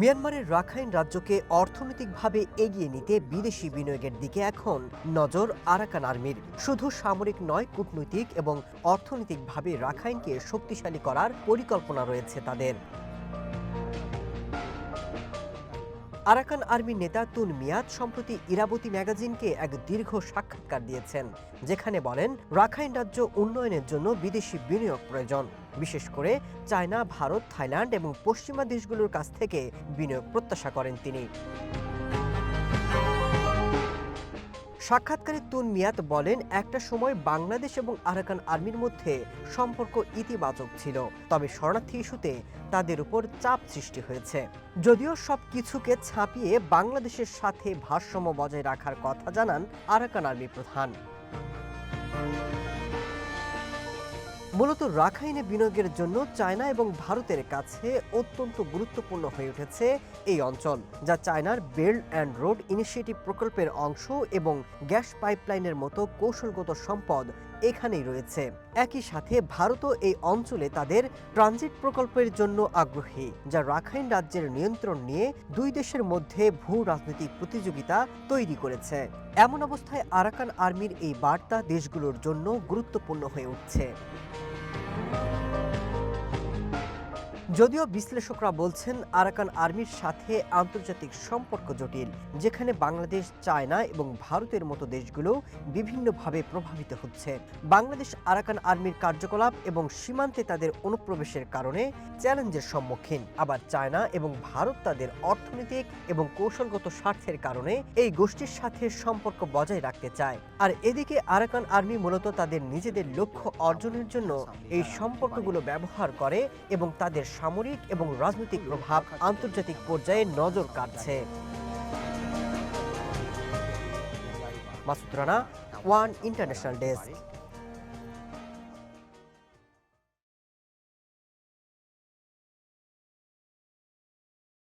মিয়ানমারের রাখাইন রাজ্যকে অর্থনৈতিকভাবে এগিয়ে নিতে বিদেশি বিনিয়োগের দিকে এখন নজর আরাকান আর্মির। শুধু সামরিক নয়, কূটনৈতিক এবং অর্থনৈতিকভাবে রাখাইনকে শক্তিশালী করার পরিকল্পনা রয়েছে তাদের। আরাকান আর্মির নেতা তুন মিয়াত সম্প্রতি ইরাবতী ম্যাগাজিনকে এক দীর্ঘ সাক্ষাৎকার দিয়েছেন, যেখানে বলেন রাখাইন রাজ্য উন্নয়নের জন্য বিদেশি বিনিয়োগ প্রয়োজন। বিশেষ করে চায়না, ভারত, থাইল্যান্ড এবং পশ্চিমা দেশগুলোর কাছ থেকে বিনিয়োগ প্রত্যাশা করেন তিনি। সাক্ষাৎকারে তুন মিয়াত বলেন, একটা সময় বাংলাদেশ এবং আরাকান আর্মির মধ্যে সম্পর্ক ইতিবাচক ছিল, তবে শরণার্থী ইস্যুতে তাদের উপর চাপ সৃষ্টি হয়েছে। যদিও সব কিছুকে ছাপিয়ে বাংলাদেশের সাথে ভারসাম্য বজায় রাখার কথা জানান আরাকান আর্মি প্রধান। মূলত রাখাইনে বিনিয়োগের জন্য চায়না এবং ভারতের কাছে অত্যন্ত গুরুত্বপূর্ণ হয়ে উঠেছে এই অঞ্চল, যা চায়নার বেল্ট অ্যান্ড রোড ইনিশিয়েটিভ প্রকল্পের অংশ এবং গ্যাস পাইপলাইনের মতো কৌশলগত সম্পদ এখানেই রয়েছে। একই সাথে ভারতও এই অঞ্চলে তাদের ট্রানজিট প্রকল্পের জন্য আগ্রহী, যা রাখাইন রাজ্যের নিয়ন্ত্রণ নিয়ে দুই দেশের মধ্যে ভূ রাজনৈতিক প্রতিযোগিতা তৈরি করেছে। এমন অবস্থায় আরাকান আর্মির এই বার্তা দেশগুলোর জন্য গুরুত্বপূর্ণ হয়ে উঠছে। যদিও বিশ্লেষকরা বলছেন আরাকান আর্মির সাথে আন্তর্জাতিক সম্পর্ক জটিল, যেখানে বাংলাদেশ, চায়না এবং ভারতের মতো দেশগুলো বিভিন্নভাবে প্রভাবিত হচ্ছে। বাংলাদেশ আরাকান আর্মির কার্যকলাপ এবং সীমান্তে তাদের অনুপ্রবেশের কারণে চ্যালেঞ্জের সম্মুখীন, আবার চায়না এবং ভারত তাদের অর্থনৈতিক এবং কৌশলগত স্বার্থের কারণে এই গোষ্ঠীর সাথে সম্পর্ক বজায় রাখতে চায়। আর এদিকে আরাকান আর্মি মূলত তাদের নিজেদের লক্ষ্য অর্জনের জন্য এই সম্পর্কগুলো ব্যবহার করে এবং তাদের সামরিক এবং রাজনৈতিক প্রভাব আন্তর্জাতিক পর্যায়ে নজর কাড়ছে। Masud Rana, one international desk.